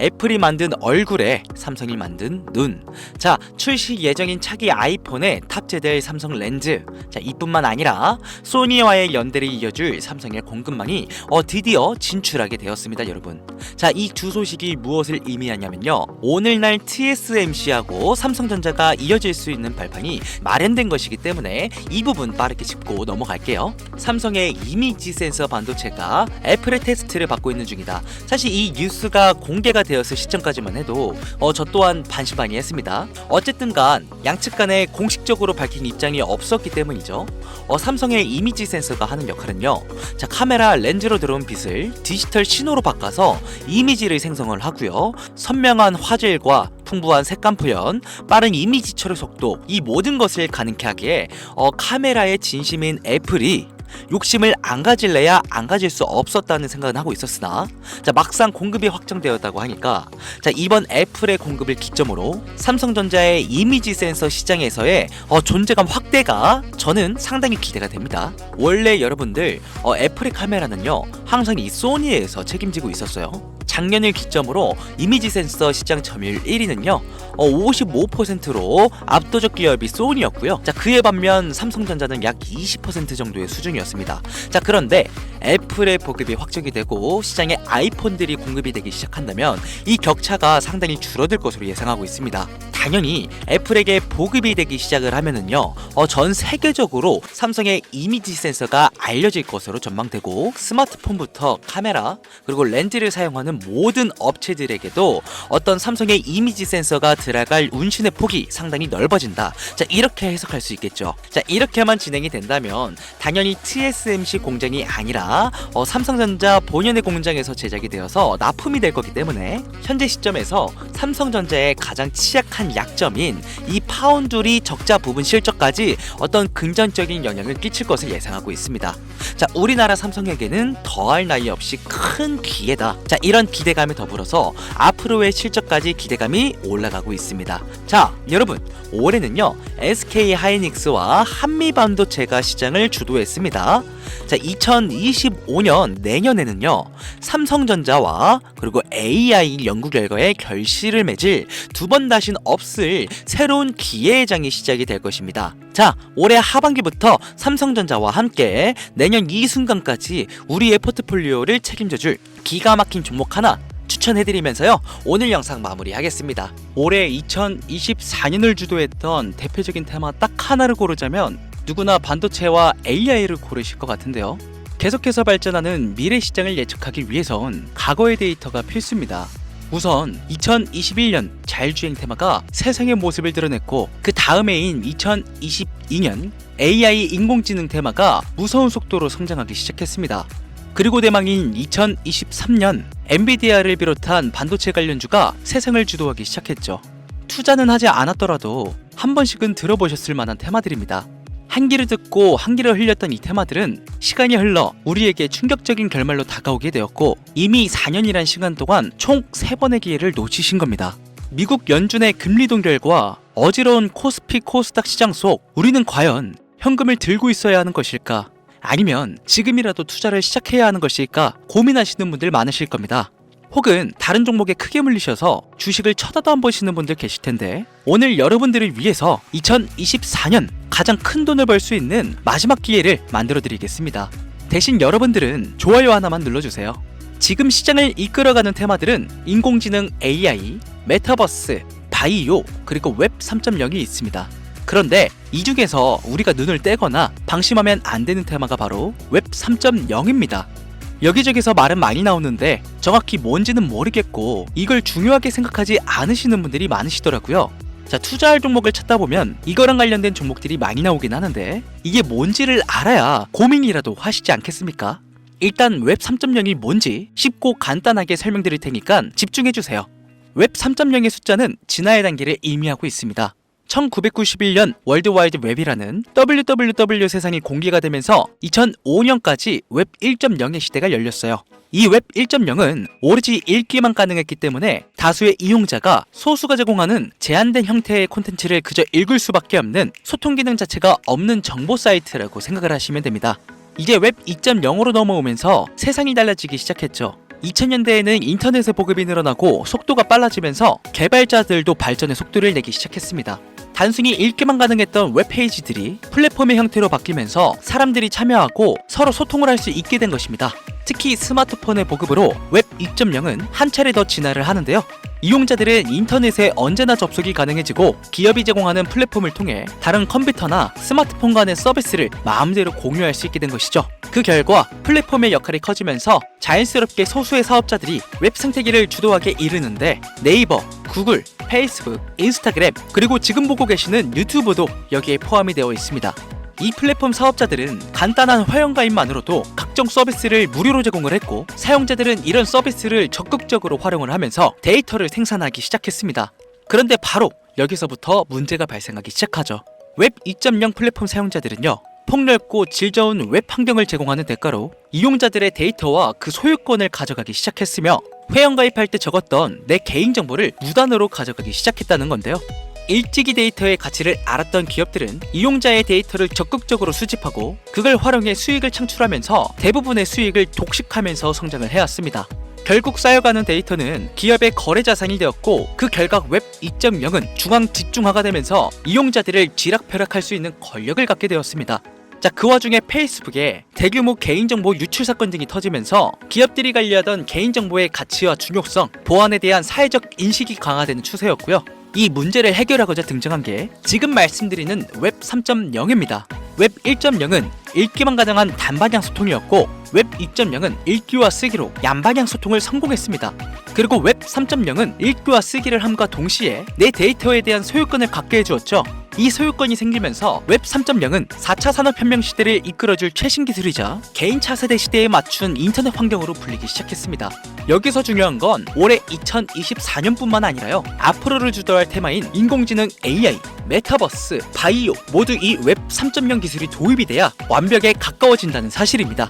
애플이 만든 얼굴에 삼성이 만든 눈. 자, 출시 예정인 차기 아이폰에 탑재될 삼성 렌즈. 자, 이뿐만 아니라 소니와의 연대를 이어줄 삼성의 공급망이 드디어 진출하게 되었습니다, 여러분. 자, 이 두 소식이 무엇을 의미하냐면요, 오늘날 TSMC하고 삼성전자가 이어질 수 있는 발판이 마련된 것이기 때문에 이 부분 빠르게 짚고 넘어갈게요. 삼성의 이미지 센서 반도체가 애플의 테스트를 받고 있는 중이다. 사실 이 뉴스가 공개가 되었을 시점까지만 해도 저 또한 반신반의했습니다. 어쨌든 간 양측 간에 공식적으로 밝힌 입장이 없었기 때문이죠. 삼성의 이미지 센서가 하는 역할은요, 자, 카메라 렌즈로 들어온 빛을 디지털 신호로 바꿔서 이미지를 생성을 하고요, 선명한 화질과 풍부한 색감 표현, 빠른 이미지 처리 속도, 이 모든 것을 가능케 하기에 카메라의 진심인 애플이 욕심을 안 가질래야 안 가질 수 없었다는 생각은 하고 있었으나, 자, 막상 공급이 확정되었다고 하니까, 자, 이번 애플의 공급을 기점으로 삼성전자의 이미지 센서 시장에서의 존재감 확대가 저는 상당히 기대가 됩니다. 원래 여러분들 애플의 카메라는요, 항상 이 소니에서 책임지고 있었어요. 작년을 기점으로 이미지 센서 시장 점유율 1위는요 55%로 압도적 기업이 소니였고요. 자, 그에 반면 삼성전자는 약 20% 정도의 수준이었습니다. 자, 그런데 애플의 보급이 확정이 되고 시장에 아이폰들이 공급이 되기 시작한다면 이 격차가 상당히 줄어들 것으로 예상하고 있습니다. 당연히 애플에게 보급이 되기 시작을 하면은요, 전 세계적으로 삼성의 이미지 센서가 알려질 것으로 전망되고, 스마트폰부터 카메라 그리고 렌즈를 사용하는 모든 업체들에게도 어떤 삼성의 이미지 센서가 들어갈 운신의 폭이 상당히 넓어진다. 자, 이렇게 해석할 수 있겠죠. 자, 이렇게만 진행이 된다면 당연히 TSMC 공장이 아니라 삼성전자 본연의 공장에서 제작이 되어서 납품이 될 거기 때문에 현재 시점에서 삼성전자의 가장 취약한 약점인 이 파운드리 적자 부분 실적까지 어떤 긍정적인 영향을 끼칠 것을 예상하고 있습니다. 자, 우리나라 삼성에게는 더할 나위 없이 큰 기회다. 자, 이런 기대감에 더불어서 앞으로의 실적까지 기대감이 올라가고 있습니다. 자, 여러분, 올해는요 SK 하이닉스와 한미반도체가 시장을 주도했습니다. 자, 2025년 내년에는요 삼성전자와 그리고 AI 연구 결과에 결실을 맺을 두 번 다신 없을 새로운 기회의 장이 시작이 될 것입니다. 자, 올해 하반기부터 삼성전자와 함께 내년 이 순간까지 우리의 포트폴리오를 책임져줄 기가 막힌 종목 하나 추천해드리면서요, 오늘 영상 마무리하겠습니다. 올해 2024년을 주도했던 대표적인 테마 딱 하나를 고르자면 누구나 반도체와 AI를 고르실 것 같은데요. 계속해서 발전하는 미래 시장을 예측하기 위해선 과거의 데이터가 필수입니다. 우선 2021년 자율주행 테마가 세상의 모습을 드러냈고, 그 다음해인 2022년 AI 인공지능 테마가 무서운 속도로 성장하기 시작했습니다. 그리고 대망인 2023년 엔비디아를 비롯한 반도체 관련주가 세상을 주도하기 시작했죠. 투자는 하지 않았더라도 한 번씩은 들어보셨을 만한 테마들입니다. 한 귀를 듣고 한 귀를 흘렸던 이 테마들은 시간이 흘러 우리에게 충격적인 결말로 다가오게 되었고, 이미 4년이란 시간 동안 총 3번의 기회를 놓치신 겁니다. 미국 연준의 금리 동결과 어지러운 코스피 코스닥 시장 속 우리는 과연 현금을 들고 있어야 하는 것일까? 아니면 지금이라도 투자를 시작해야 하는 것일까 고민하시는 분들 많으실 겁니다. 혹은 다른 종목에 크게 물리셔서 주식을 쳐다도 안 보시는 분들 계실 텐데, 오늘 여러분들을 위해서 2024년 가장 큰 돈을 벌 수 있는 마지막 기회를 만들어 드리겠습니다. 대신 여러분들은 좋아요 하나만 눌러주세요. 지금 시장을 이끌어가는 테마들은 인공지능 AI, 메타버스, 바이오, 그리고 웹 3.0이 있습니다. 그런데 이 중에서 우리가 눈을 떼거나 방심하면 안 되는 테마가 바로 웹 3.0입니다. 여기저기서 말은 많이 나오는데 정확히 뭔지는 모르겠고 이걸 중요하게 생각하지 않으시는 분들이 많으시더라고요. 자, 투자할 종목을 찾다 보면 이거랑 관련된 종목들이 많이 나오긴 하는데 이게 뭔지를 알아야 고민이라도 하시지 않겠습니까? 일단 웹 3.0이 뭔지 쉽고 간단하게 설명드릴 테니까 집중해주세요. 웹 3.0의 숫자는 진화의 단계를 의미하고 있습니다. 1991년 월드와이드 웹이라는 WWW 세상이 공개가 되면서 2005년까지 웹 1.0의 시대가 열렸어요. 이 웹 1.0은 오로지 읽기만 가능했기 때문에 다수의 이용자가 소수가 제공하는 제한된 형태의 콘텐츠를 그저 읽을 수밖에 없는 소통 기능 자체가 없는 정보 사이트라고 생각을 하시면 됩니다. 이제 웹 2.0으로 넘어오면서 세상이 달라지기 시작했죠. 2000년대에는 인터넷의 보급이 늘어나고 속도가 빨라지면서 개발자들도 발전의 속도를 내기 시작했습니다. 단순히 읽기만 가능했던 웹페이지들이 플랫폼의 형태로 바뀌면서 사람들이 참여하고 서로 소통을 할 수 있게 된 것입니다. 특히 스마트폰의 보급으로 웹 2.0은 한 차례 더 진화를 하는데요. 이용자들은 인터넷에 언제나 접속이 가능해지고 기업이 제공하는 플랫폼을 통해 다른 컴퓨터나 스마트폰 간의 서비스를 마음대로 공유할 수 있게 된 것이죠. 그 결과 플랫폼의 역할이 커지면서 자연스럽게 소수의 사업자들이 웹 생태계를 주도하게 이르는데 네이버, 구글, 페이스북, 인스타그램, 그리고 지금 보고 계시는 유튜브도 여기에 포함이 되어 있습니다. 이 플랫폼 사업자들은 간단한 회원가입만으로도 각종 서비스를 무료로 제공을 했고, 사용자들은 이런 서비스를 적극적으로 활용을 하면서 데이터를 생산하기 시작했습니다. 그런데 바로 여기서부터 문제가 발생하기 시작하죠. 웹 2.0 플랫폼 사용자들은요, 폭넓고 질 좋은 웹 환경을 제공하는 대가로 이용자들의 데이터와 그 소유권을 가져가기 시작했으며, 회원가입할 때 적었던 내 개인정보를 무단으로 가져가기 시작했다는 건데요. 일찍이 데이터의 가치를 알았던 기업들은 이용자의 데이터를 적극적으로 수집하고 그걸 활용해 수익을 창출하면서 대부분의 수익을 독식하면서 성장을 해왔습니다. 결국 쌓여가는 데이터는 기업의 거래 자산이 되었고, 그 결과 웹 2.0은 중앙 집중화가 되면서 이용자들을 쥐락펴락할 수 있는 권력을 갖게 되었습니다. 자, 그 와중에 페이스북에 대규모 개인정보 유출 사건 등이 터지면서 기업들이 관리하던 개인정보의 가치와 중요성, 보안에 대한 사회적 인식이 강화되는 추세였고요. 이 문제를 해결하고자 등장한 게 지금 말씀드리는 웹 3.0입니다. 웹 1.0은 읽기만 가능한 단방향 소통이었고, 웹 2.0은 읽기와 쓰기로 양방향 소통을 성공했습니다. 그리고 웹 3.0은 읽기와 쓰기를 함과 동시에 내 데이터에 대한 소유권을 갖게 해주었죠. 이 소유권이 생기면서 웹 3.0은 4차 산업혁명 시대를 이끌어줄 최신 기술이자 개인 차세대 시대에 맞춘 인터넷 환경으로 불리기 시작했습니다. 여기서 중요한 건 올해 2024년뿐만 아니라요, 앞으로를 주도할 테마인 인공지능 AI, 메타버스, 바이오 모두 이 웹 3.0 기술이 도입이 돼야 완벽에 가까워진다는 사실입니다.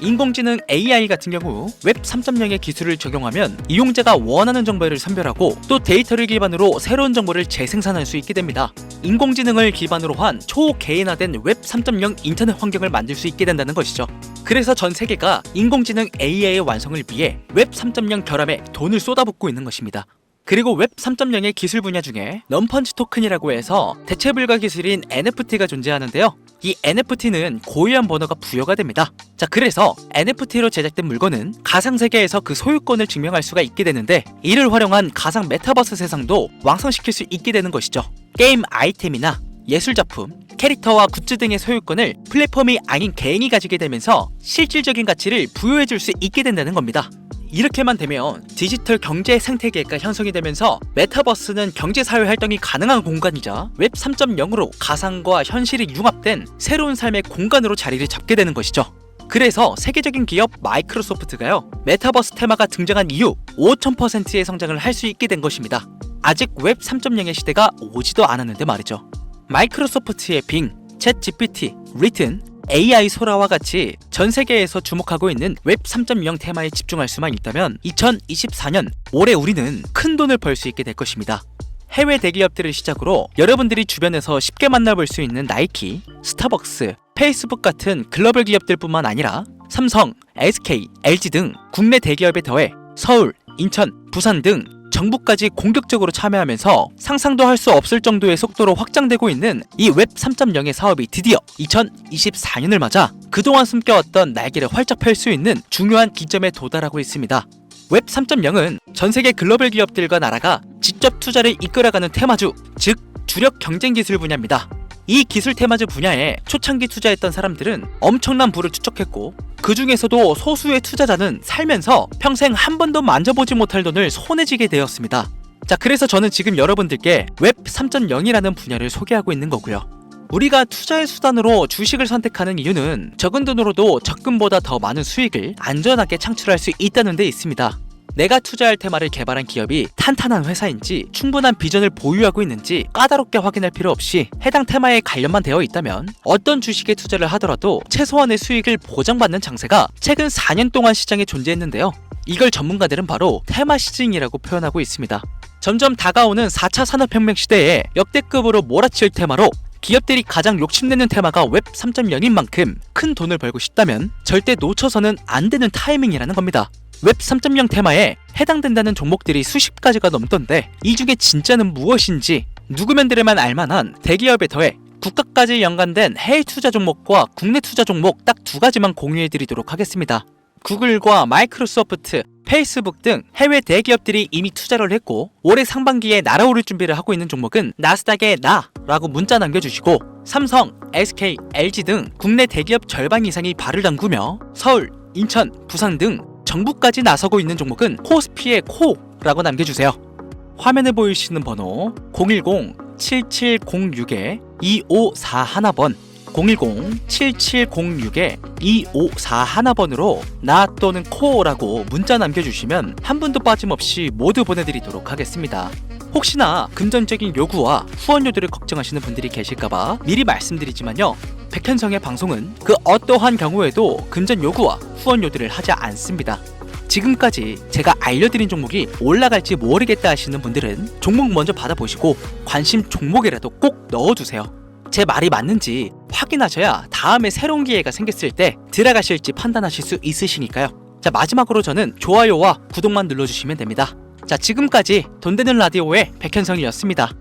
인공지능 AI 같은 경우 웹 3.0의 기술을 적용하면 이용자가 원하는 정보를 선별하고 또 데이터를 기반으로 새로운 정보를 재생산할 수 있게 됩니다. 인공지능을 기반으로 한 초개인화된 웹 3.0 인터넷 환경을 만들 수 있게 된다는 것이죠. 그래서 전 세계가 인공지능 AI의 완성을 위해 웹 3.0 결함에 돈을 쏟아붓고 있는 것입니다. 그리고 웹 3.0의 기술 분야 중에 넌펀치 토큰이라고 해서 대체 불가 기술인 NFT가 존재하는데요. 이 NFT는 고유한 번호가 부여가 됩니다. 자, 그래서 NFT로 제작된 물건은 가상세계에서 그 소유권을 증명할 수가 있게 되는데, 이를 활용한 가상 메타버스 세상도 완성시킬 수 있게 되는 것이죠. 게임 아이템이나 예술작품, 캐릭터와 굿즈 등의 소유권을 플랫폼이 아닌 개인이 가지게 되면서 실질적인 가치를 부여해줄 수 있게 된다는 겁니다. 이렇게만 되면 디지털 경제 생태계가 형성이 되면서 메타버스는 경제사회 활동이 가능한 공간이자 웹 3.0으로 가상과 현실이 융합된 새로운 삶의 공간으로 자리를 잡게 되는 것이죠. 그래서 세계적인 기업 마이크로소프트가요, 메타버스 테마가 등장한 이후 5000%의 성장을 할 수 있게 된 것입니다. 아직 웹 3.0의 시대가 오지도 않았는데 말이죠. 마이크로소프트의 빙, 챗 GPT, 리튼, AI 소라와 같이 전 세계에서 주목하고 있는 웹 3.0 테마에 집중할 수만 있다면 2024년 올해 우리는 큰 돈을 벌 수 있게 될 것입니다. 해외 대기업들을 시작으로 여러분들이 주변에서 쉽게 만나볼 수 있는 나이키, 스타벅스, 페이스북 같은 글로벌 기업들뿐만 아니라 삼성, SK, LG 등 국내 대기업에 더해 서울, 인천, 부산 등 정부까지 공격적으로 참여하면서 상상도 할 수 없을 정도의 속도로 확장되고 있는 이 웹 3.0의 사업이 드디어 2024년을 맞아 그동안 숨겨왔던 날개를 활짝 펼 수 있는 중요한 기점에 도달하고 있습니다. 웹 3.0은 전 세계 글로벌 기업들과 나라가 직접 투자를 이끌어가는 테마주, 즉 주력 경쟁 기술 분야입니다. 이 기술 테마주 분야에 초창기 투자했던 사람들은 엄청난 부를 축적했고, 그 중에서도 소수의 투자자는 살면서 평생 한 번도 만져보지 못할 돈을 손에 쥐게 되었습니다. 자, 그래서 저는 지금 여러분들께 웹 3.0이라는 분야를 소개하고 있는 거고요. 우리가 투자의 수단으로 주식을 선택하는 이유는 적은 돈으로도 적금보다 더 많은 수익을 안전하게 창출할 수 있다는 데 있습니다. 내가 투자할 테마를 개발한 기업이 탄탄한 회사인지 충분한 비전을 보유하고 있는지 까다롭게 확인할 필요 없이 해당 테마에 관련만 되어 있다면 어떤 주식에 투자를 하더라도 최소한의 수익을 보장받는 장세가 최근 4년 동안 시장에 존재했는데요. 이걸 전문가들은 바로 테마 시즌이라고 표현하고 있습니다. 점점 다가오는 4차 산업혁명 시대에 역대급으로 몰아칠 테마로 기업들이 가장 욕심내는 테마가 웹 3.0인 만큼 큰 돈을 벌고 싶다면 절대 놓쳐서는 안 되는 타이밍이라는 겁니다. 웹 3.0 테마에 해당된다는 종목들이 수십 가지가 넘던데 이 중에 진짜는 무엇인지 누구면들에만 알만한 대기업에 더해 국가까지 연관된 해외 투자 종목과 국내 투자 종목 딱 두 가지만 공유해드리도록 하겠습니다. 구글과 마이크로소프트, 페이스북 등 해외 대기업들이 이미 투자를 했고 올해 상반기에 날아오를 준비를 하고 있는 종목은 나스닥에 나라고 문자 남겨주시고 삼성, SK, LG 등 국내 대기업 절반 이상이 발을 담그며 서울, 인천, 부산 등 정부까지 나서고 있는 종목은 코스피의 코라고 남겨주세요. 화면에 보이시는 번호 010-7706-2541번 010-7706-2541번으로 나 또는 코라고 문자 남겨주시면 한 분도 빠짐없이 모두 보내드리도록 하겠습니다. 혹시나 금전적인 요구와 후원료들을 걱정하시는 분들이 계실까봐 미리 말씀드리지만요. 백현성의 방송은 그 어떠한 경우에도 금전 요구와 후원료들을 하지 않습니다. 지금까지 제가 알려드린 종목이 올라갈지 모르겠다 하시는 분들은 종목 먼저 받아보시고 관심 종목이라도 꼭 넣어두세요. 제 말이 맞는지 확인하셔야 다음에 새로운 기회가 생겼을 때 들어가실지 판단하실 수 있으시니까요. 자, 마지막으로 저는 좋아요와 구독만 눌러주시면 됩니다. 자, 지금까지 돈 되는 라디오의 백현성이었습니다.